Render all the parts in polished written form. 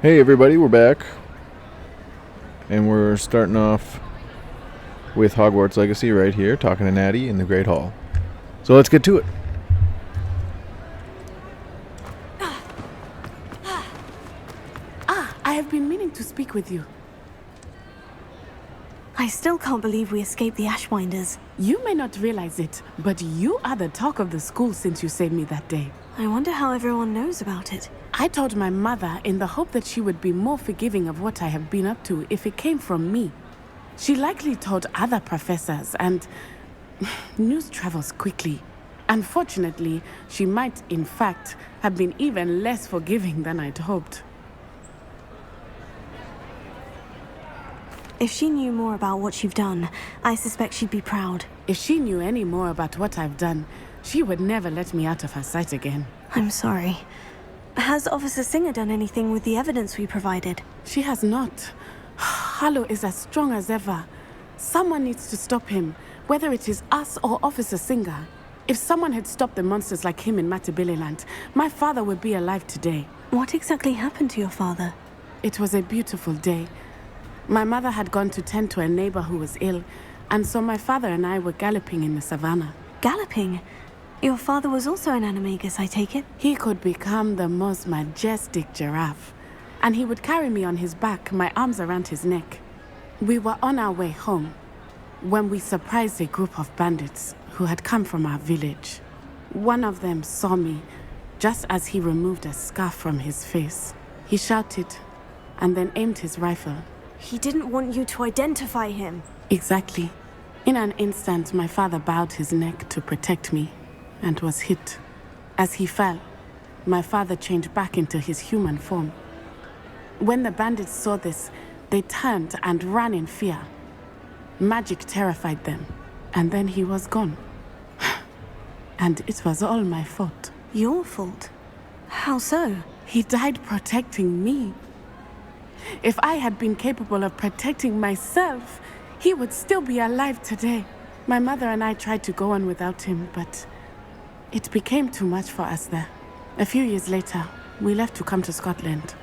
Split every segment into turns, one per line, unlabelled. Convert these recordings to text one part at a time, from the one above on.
Hey everybody, we're back, and we're starting off with Hogwarts Legacy right here, talking to Natty in the Great Hall. So let's get to it.
I have been meaning to speak with you.
I still can't believe we escaped the Ashwinders.
You may not realize it, but you are the talk of the school since you saved me that day.
I wonder how everyone knows about it.
I told my mother in the hope that she would be more forgiving of what I have been up to if it came from me. She likely told other professors, and news travels quickly. Unfortunately, she might, in fact, have been even less forgiving than I'd hoped.
If she knew more about what you've done, I suspect she'd be proud.
If she knew any more about what I've done, she would never let me out of her sight again.
I'm sorry. Has Officer Singer done anything with the evidence we provided?
She has not. Harlow is as strong as ever. Someone needs to stop him, whether it is us or Officer Singer. If someone had stopped the monsters like him in Matabeleland, my father would be alive today.
What exactly happened to your father?
It was a beautiful day. My mother had gone to tend to a neighbor who was ill, and so my father and I were galloping in the savannah.
Galloping? Your father was also an animagus, I take it?
He could become the most majestic giraffe, and he would carry me on his back, my arms around his neck. We were on our way home when we surprised a group of bandits who had come from our village. One of them saw me just as he removed a scarf from his face. He shouted and then aimed his rifle.
He didn't want you to identify him.
Exactly. In an instant, my father bowed his neck to protect me and was hit. As he fell, my father changed back into his human form. When the bandits saw this, they turned and ran in fear. Magic terrified them, and then he was gone. And it was all my fault.
Your fault? How so?
He died protecting me. If I had been capable of protecting myself, he would still be alive today. My mother and I tried to go on without him, but it became too much for us there. A few years later, we left to come to Scotland.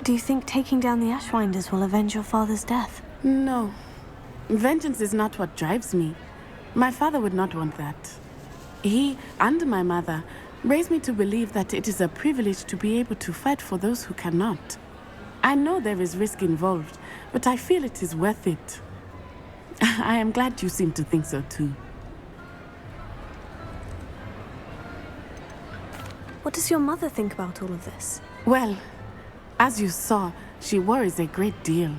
Do you think taking down the Ashwinders will avenge your father's death?
No. Vengeance is not what drives me. My father would not want that. He and my mother raised me to believe that it is a privilege to be able to fight for those who cannot. I know there is risk involved, but I feel it is worth it. I am glad you seem to think so too.
What does your mother think about all of this?
Well, as you saw, she worries a great deal.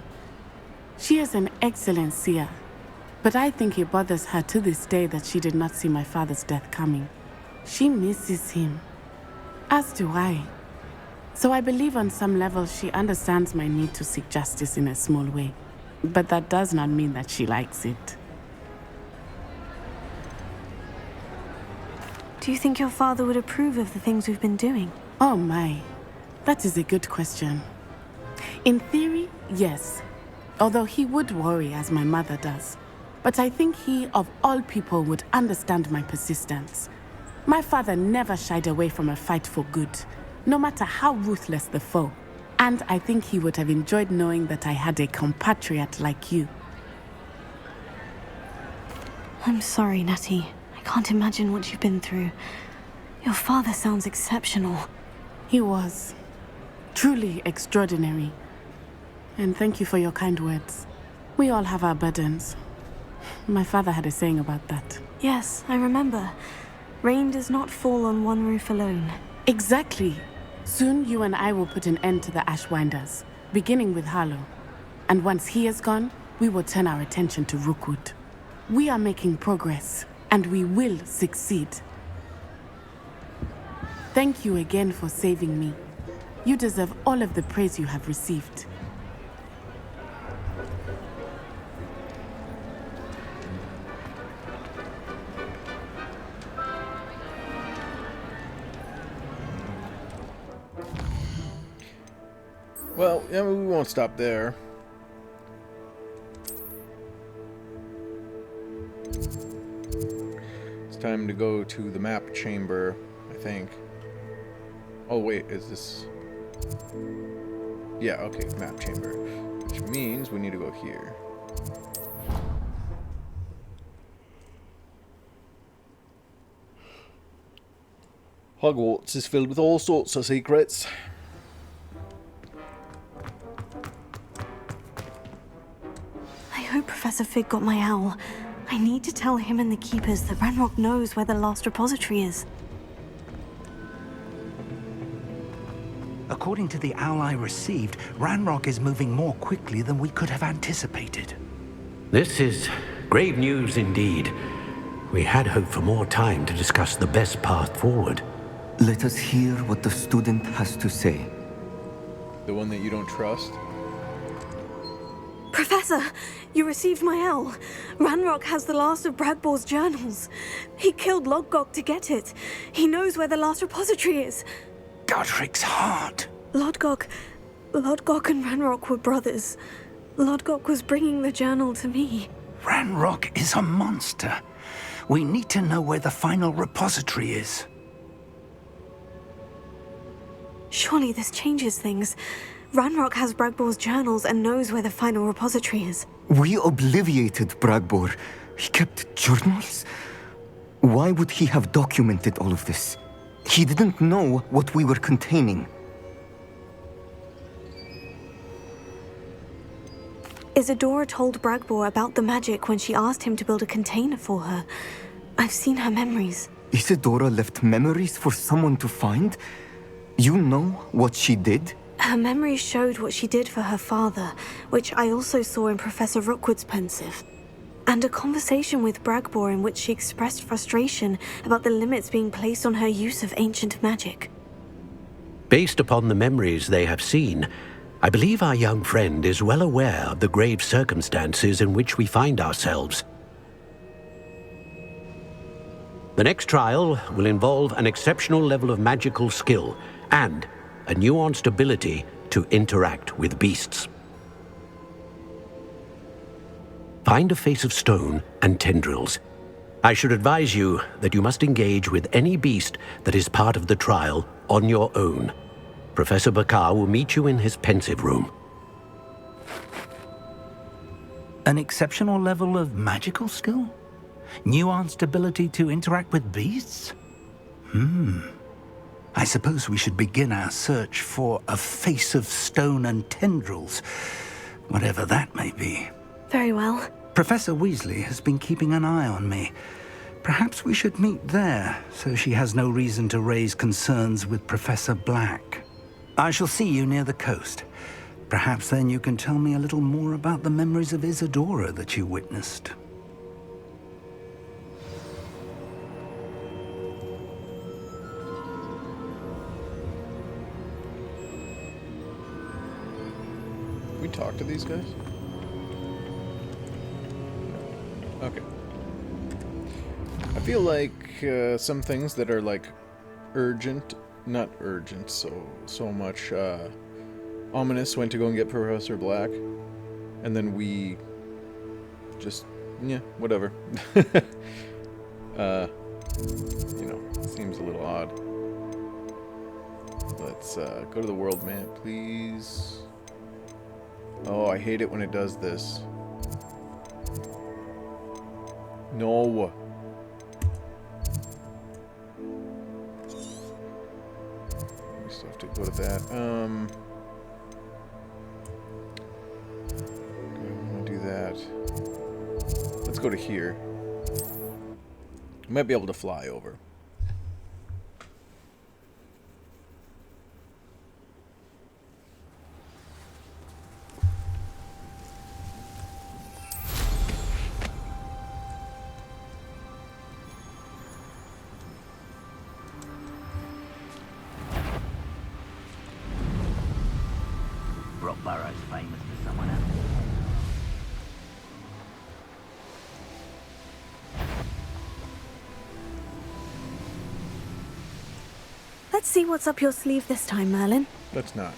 She is an excellent seer, but I think it bothers her to this day that she did not see my father's death coming. She misses him, as do I. So I believe on some level she understands my need to seek justice in a small way. But that does not mean that she likes it.
Do you think your father would approve of the things we've been doing?
Oh my, that is a good question. In theory, yes. Although he would worry as my mother does. But I think he, of all people, would understand my persistence. My father never shied away from a fight for good, no matter how ruthless the foe. And I think he would have enjoyed knowing that I had a compatriot like you.
I'm sorry, Natty. I can't imagine what you've been through. Your father sounds exceptional.
He was. Truly extraordinary. And thank you for your kind words. We all have our burdens. My father had a saying about that.
Yes, I remember. Rain does not fall on one roof alone.
Exactly. Soon you and I will put an end to the Ashwinders, beginning with Harlow. And once he is gone, we will turn our attention to Rookwood. We are making progress, and we will succeed. Thank you again for saving me. You deserve all of the praise you have received.
Well, yeah, we won't stop there. It's time to go to the map chamber I think. Oh wait, is this... Yeah, okay, map chamber. Which means we need to go here. Hogwarts is filled with all sorts of secrets.
I hope Professor Fig got my owl. I need to tell him and the Keepers that Ranrock knows where the last repository is.
According to the owl I received, Ranrock is moving more quickly than we could have anticipated.
This is grave news indeed. We had hoped for more time to discuss the best path forward.
Let us hear what the student has to say.
The one that you don't trust?
Professor, you received my owl. Ranrock has the last of Bragbor's journals. He killed Lodgok to get it. He knows where the last repository is.
Godric's heart.
Lodgok and Ranrock were brothers. Lodgok was bringing the journal to me.
Ranrock is a monster. We need to know where the final repository is.
Surely this changes things. Ranrock has Bragbor's journals and knows where the final repository is.
We obliviated Bragbor. He kept journals? Why would he have documented all of this? He didn't know what we were containing.
Isadora told Bragbor about the magic when she asked him to build a container for her. I've seen her memories.
Isadora left memories for someone to find? You know what she did?
Her memories showed what she did for her father, which I also saw in Professor Rookwood's pensive. And a conversation with Bragbor in which she expressed frustration about the limits being placed on her use of ancient magic.
Based upon the memories they have seen, I believe our young friend is well aware of the grave circumstances in which we find ourselves. The next trial will involve an exceptional level of magical skill and a nuanced ability to interact with beasts. Find a face of stone and tendrils. I should advise you that you must engage with any beast that is part of the trial on your own. Professor Bakar will meet you in his pensive room.
An exceptional level of magical skill? Nuanced ability to interact with beasts? I suppose we should begin our search for a face of stone and tendrils, whatever that may be.
Very well.
Professor Weasley has been keeping an eye on me. Perhaps we should meet there, so she has no reason to raise concerns with Professor Black. I shall see you near the coast. Perhaps then you can tell me a little more about the memories of Isadora that you witnessed.
We talk to these guys? Okay. I feel like some things that are like urgent, not urgent so much, ominous went to go and get Professor Black, and then we just, yeah, whatever. You know, seems a little odd. Let's go to the world map, please. Oh, I hate it when it does this. No. We still have to go to that. I want to do that. Let's go to here. I might be able to fly over.
Rockborough's famous for someone else.
Let's see what's up your sleeve this time, Merlin.
Let's not.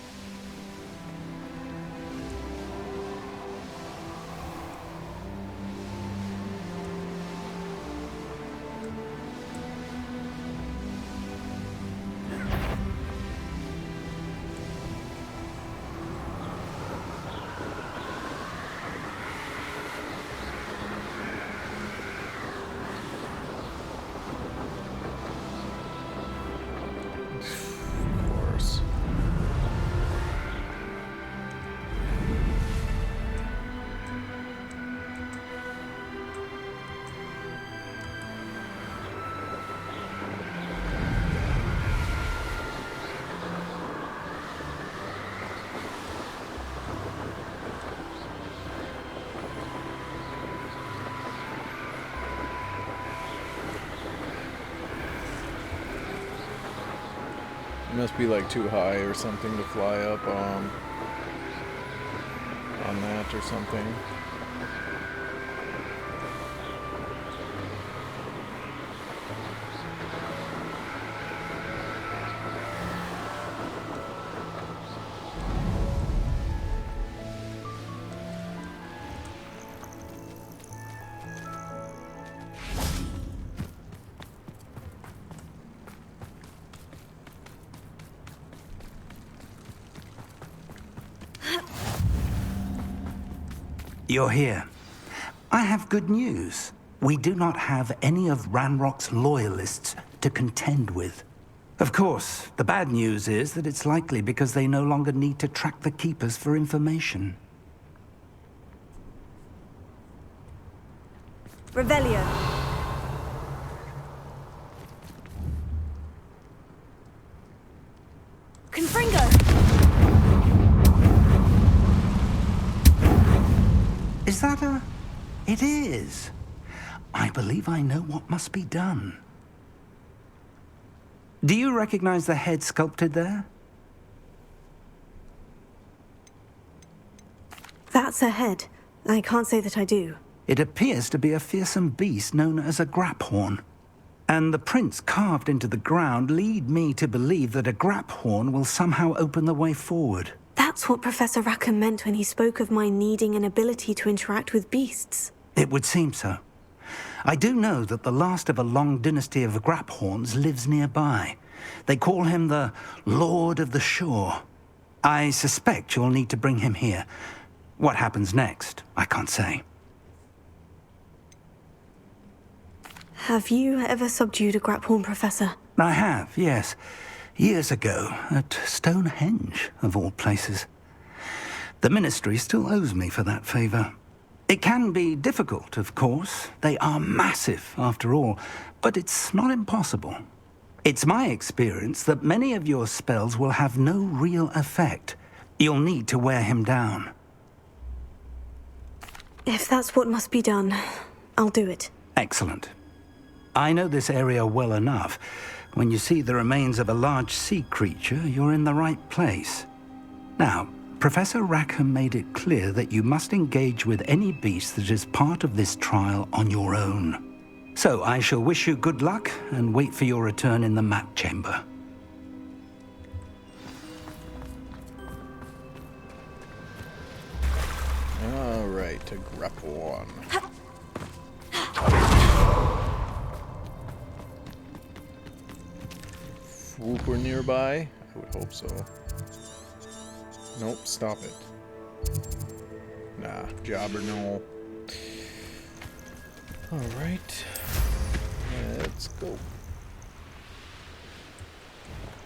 It must be like too high or something to fly up on that or something.
You're here. I have good news. We do not have any of Ranrock's loyalists to contend with. Of course, the bad news is that it's likely because they no longer need to track the Keepers for information.
Revelio. Confringo!
Is that a... It is. I believe I know what must be done. Do you recognize the head sculpted there?
That's a head. I can't say that I do.
It appears to be a fearsome beast known as a graphorn. And the prints carved into the ground lead me to believe that a graphorn will somehow open the way forward.
That's what Professor Rackham meant when he spoke of my needing an ability to interact with beasts.
It would seem so. I do know that the last of a long dynasty of graphorns lives nearby. They call him the Lord of the Shore. I suspect you'll need to bring him here. What happens next, I can't say.
Have you ever subdued a graphorn, Professor?
I have, yes. Years ago, at Stonehenge, of all places. The Ministry still owes me for that favor. It can be difficult, of course. They are massive, after all, but it's not impossible. It's my experience that many of your spells will have no real effect. You'll need to wear him down.
If that's what must be done, I'll do it.
Excellent. I know this area well enough. When you see the remains of a large sea creature, you're in the right place. Now, Professor Rackham made it clear that you must engage with any beast that is part of this trial on your own. So I shall wish you good luck and wait for your return in the map chamber.
All right, to graphorn. Swooper nearby? I would hope so. Nope, stop it. Nah, jobber no. Alright. Let's go.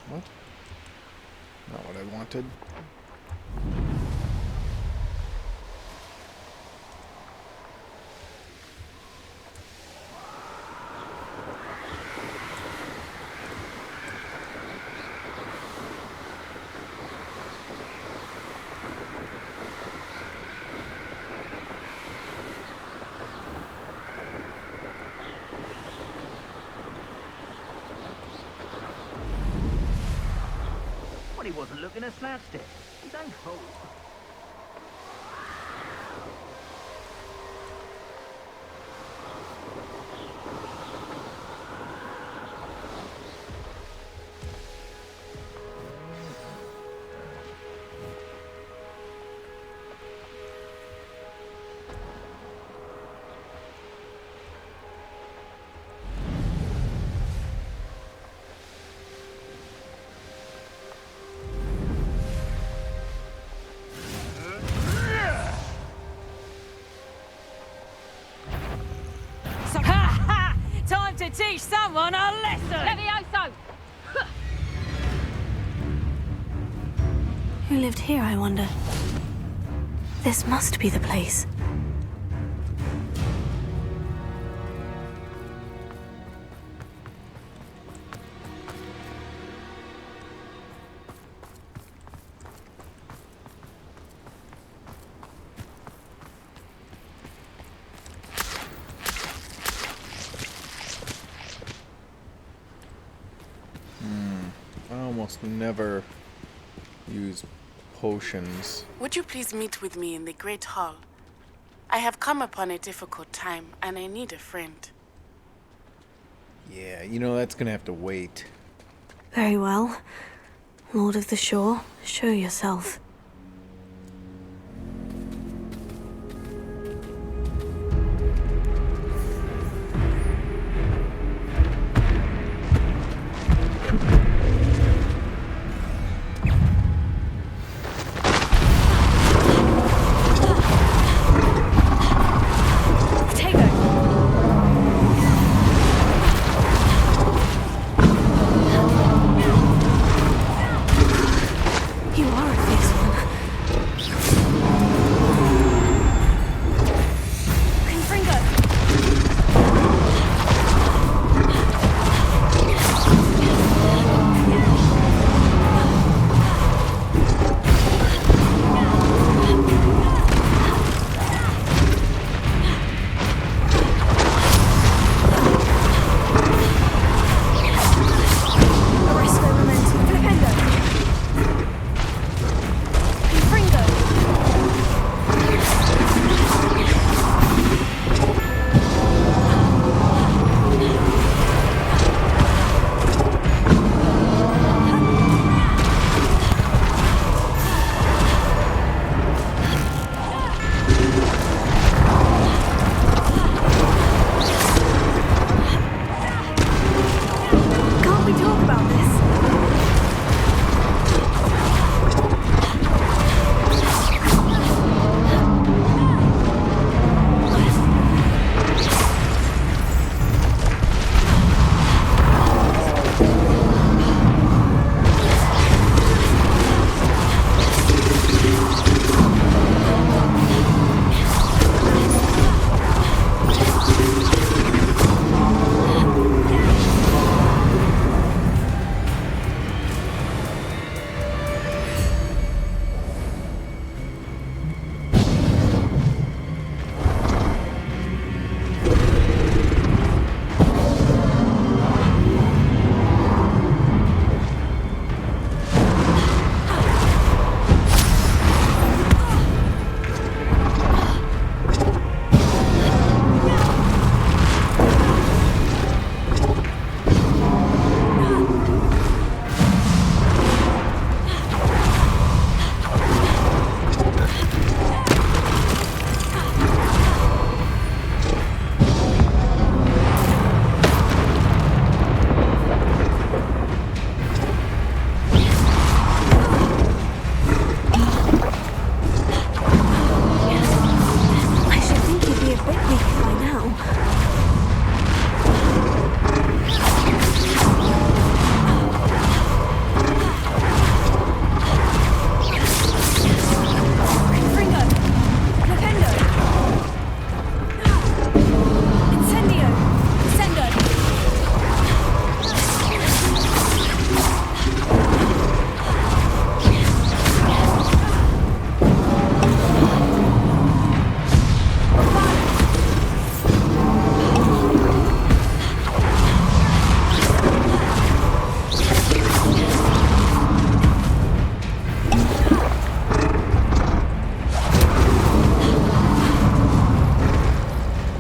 What? Not what I wanted.
Well, he wasn't looking at slapstick. He's own fault.
Time to teach someone a lesson! Levioso!
Who lived here, I wonder? This must be the place.
almost never use potions.
Would you please meet with me in the Great Hall? I have come upon a difficult time, and I need a friend.
Yeah, that's gonna have to wait.
Very well. Lord of the Shore, show yourself. You are a fierce one. Confringo! Arresto momentum. Flipendo! Confringo! Can't we talk about this? I should think you'd be a bit weak by now. Confringo! Flipendo! Incendio! Sendo!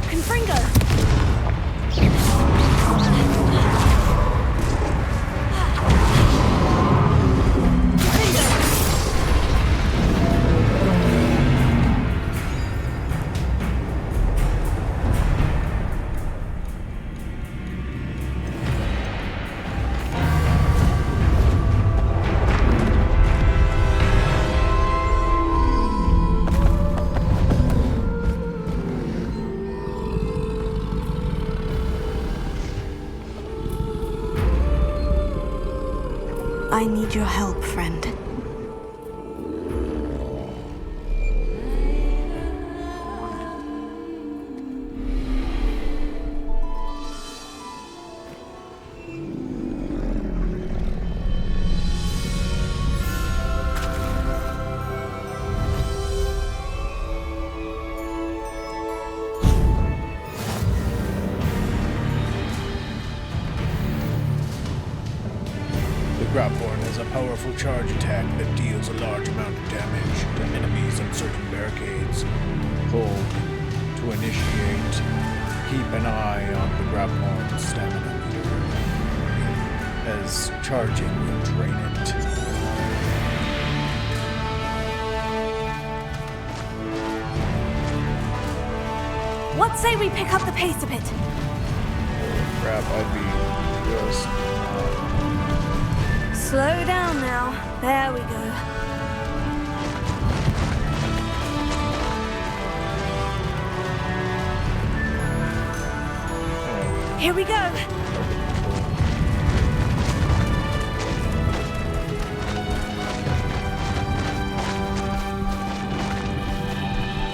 Confringo! I need your help, friend.
Grabborn has a powerful charge attack that deals a large amount of damage to enemies on certain barricades. Hold to initiate. Keep an eye on the Grabborn's stamina meter, as charging will drain it.
What say we pick up the pace a bit?
Crap, I'd be just...
Slow down now. There we go. Here we go.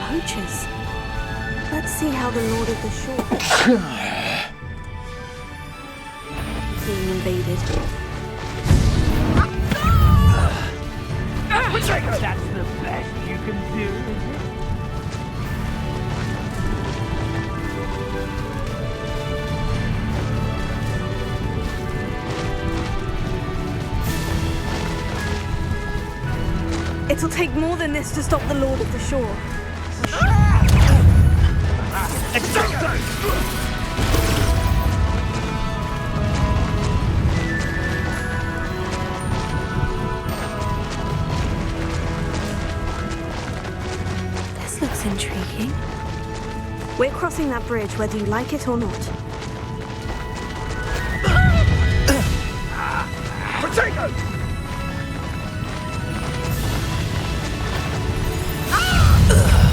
Poachers. Let's see how the Lord of the Shore being invaded.
That's the best you can do, is it?
It'll take more than this to stop the Lord of the Shore. This looks intriguing. We're crossing that bridge whether you like it or not.
Potato!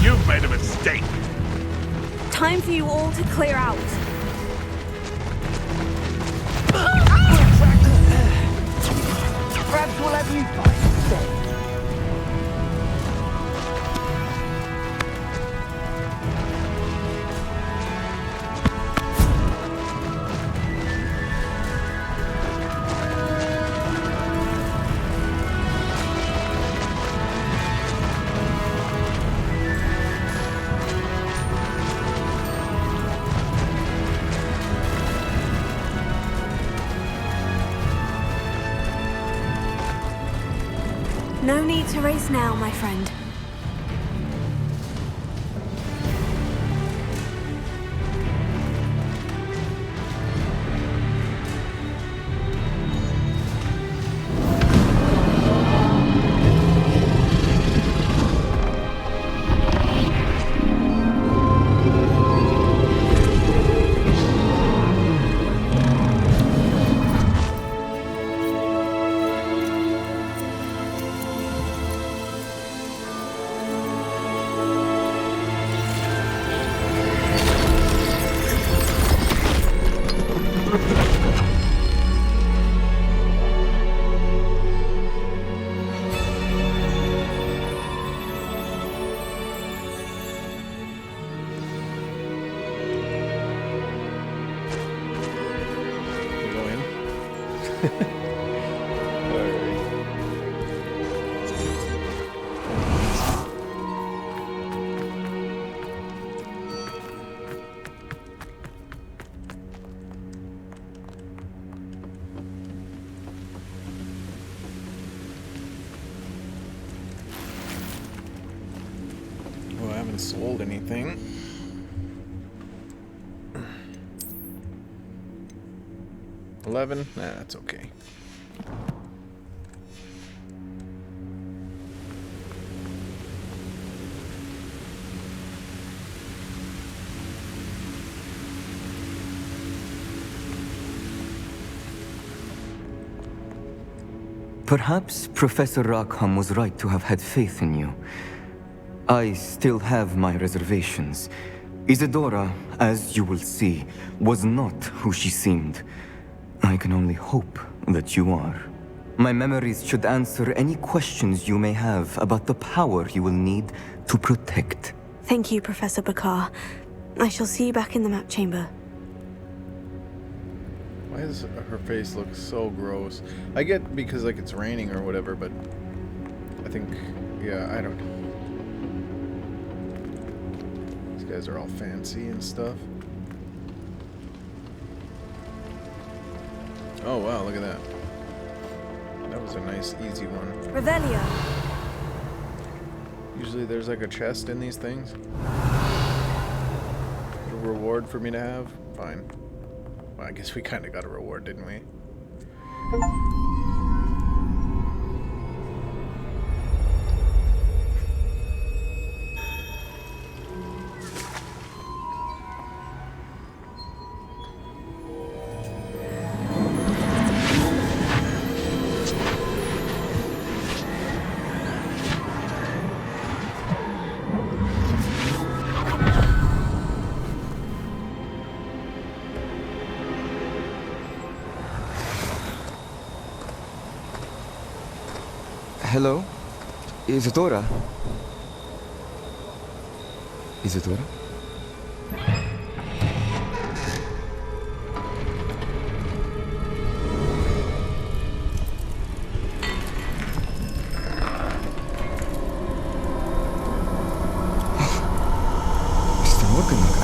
You've made a mistake.
Time for you all to clear out.
Perhaps we'll have you fight instead.
No need to race now, my friend.
Oh, I haven't sold anything. $11? Nah, that's okay.
Perhaps Professor Rackham was right to have had faith in you. I still have my reservations. Isadora, as you will see, was not who she seemed. I can only hope that you are. My memories should answer any questions you may have about the power you will need to protect.
Thank you, Professor Bakar. I shall see you back in the map chamber.
Why does her face look so gross? I get because like it's raining or whatever, but I think, yeah, I don't know. These guys are all fancy and stuff. Oh wow, look at that. That was a nice, easy one.
Revelio.
Usually there's like a chest in these things. A reward for me to have? Fine. Well, I guess we kind of got a reward, didn't we?
Hello? Isadora? Isadora? Mr. Morganlock,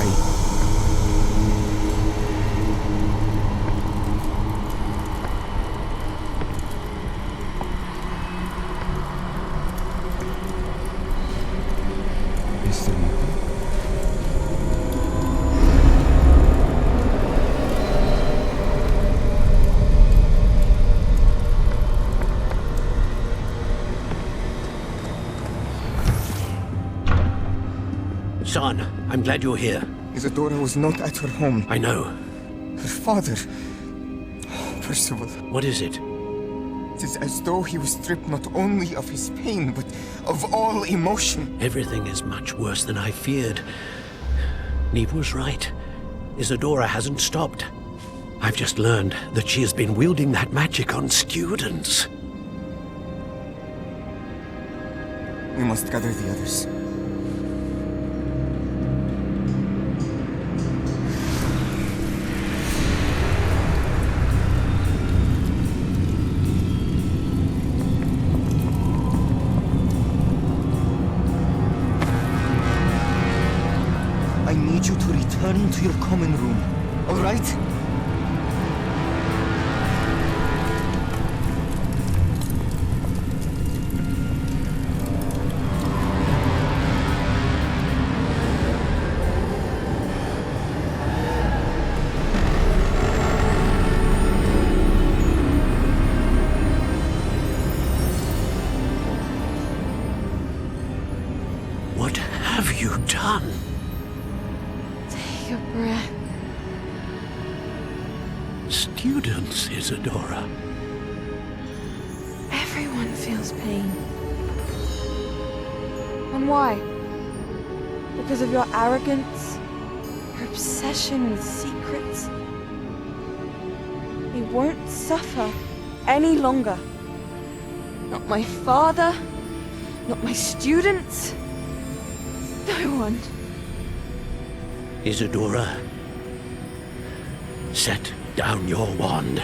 Mr. Morgan?
Son, I'm glad you're here.
Isadora was not at her home.
I know.
Her father... Percival,
What is it?
it is as though he was stripped not only of his pain, but of all emotion.
Everything is much worse than I feared. Neve was right. Isadora hasn't stopped. I've just learned that she has been wielding that magic on students.
We must gather the others. I need you to return to your common room, all right?
What have you done?
Take a breath.
Students, Isadora.
Everyone feels pain. And why? Because of your arrogance? Your obsession with secrets? He won't suffer any longer. Not my father, not my students, no one.
Isadora, set down your wand.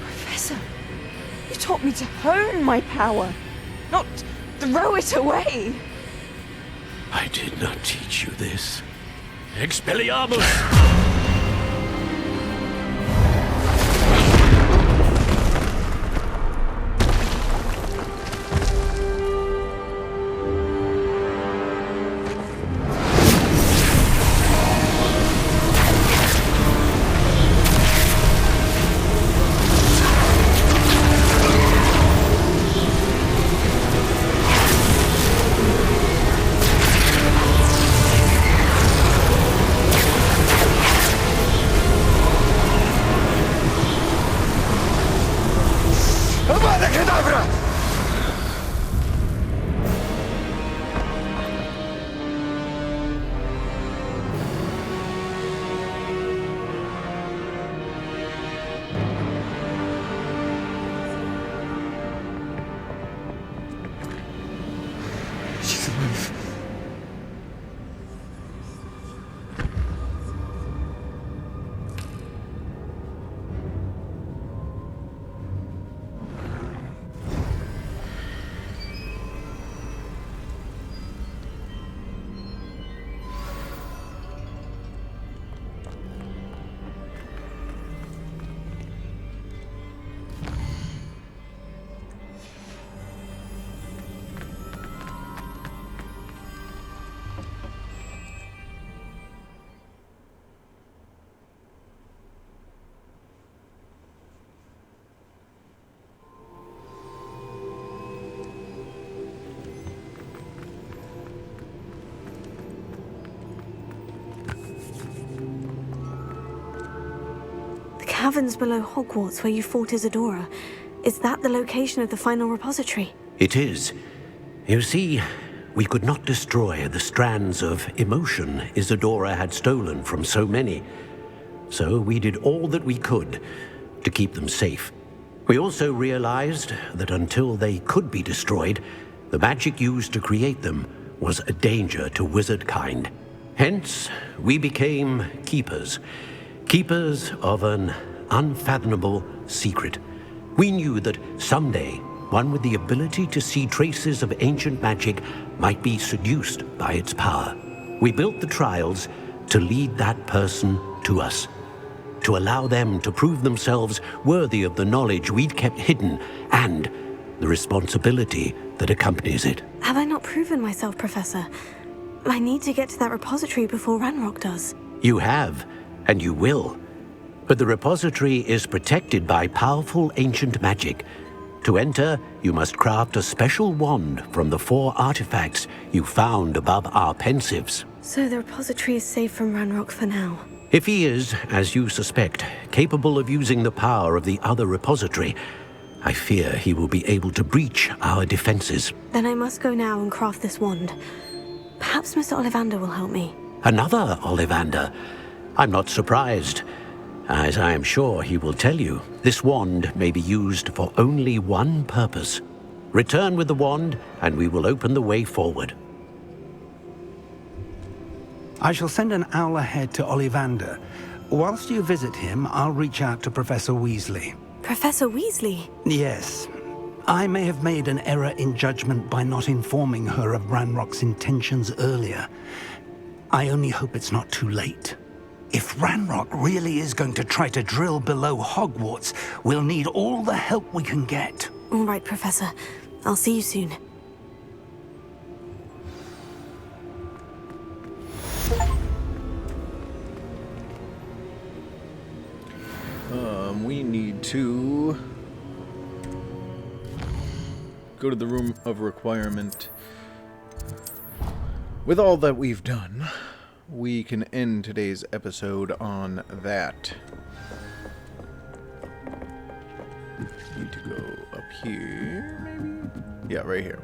Professor, you taught me to hone my power, not throw it away.
I did not teach you this. Expelliarmus!
Avada Kedavra! She's alive.
caverns below Hogwarts where you fought Isadora. Is that the location of the final repository?
It is. You see, we could not destroy the strands of emotion Isadora had stolen from so many. So we did all that we could to keep them safe. We also realized that until they could be destroyed, the magic used to create them was a danger to wizard kind. Hence, we became keepers. Keepers of an unfathomable secret. We knew that someday, one with the ability to see traces of ancient magic might be seduced by its power. We built the trials to lead that person to us, to allow them to prove themselves worthy of the knowledge we'd kept hidden and the responsibility that accompanies it.
Have I not proven myself, Professor? I need to get to that repository before Ranrock does.
You have, and you will. But the repository is protected by powerful ancient magic. To enter, you must craft a special wand from the 4 artifacts you found above our pensives.
So the repository is safe from Ranrock for now.
If he is, as you suspect, capable of using the power of the other repository, I fear he will be able to breach our defenses.
Then I must go now and craft this wand. Perhaps Mr. Ollivander will help me.
Another Ollivander? I'm not surprised. As I am sure he will tell you, this wand may be used for only one purpose. Return with the wand, and we will open the way forward.
I shall send an owl ahead to Ollivander. Whilst you visit him, I'll reach out to Professor Weasley.
Professor Weasley?
Yes. I may have made an error in judgment by not informing her of Ranrock's intentions earlier. I only hope it's not too late. If Ranrock really is going to try to drill below Hogwarts, we'll need all the help we can get.
All right, Professor. I'll see you soon.
We need to go to the room of requirement. With all that we've done, we can end today's episode on that. Need to go up here, maybe? Yeah, right here.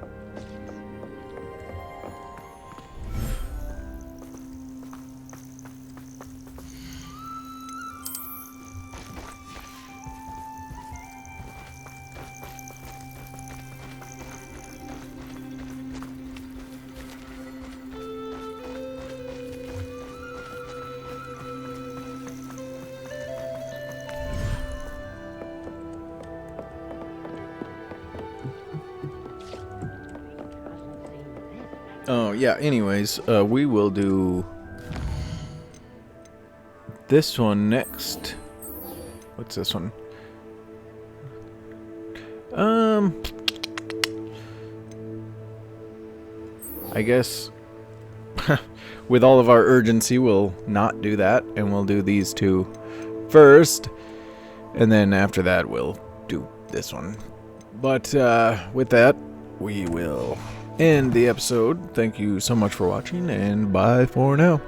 Oh, yeah, anyways, we will do this one next. What's this one? I guess with all of our urgency, we'll not do that, and we'll do these two first, and then after that, we'll do this one. But with that, we will end the episode. Thank you so much for watching, and bye for now.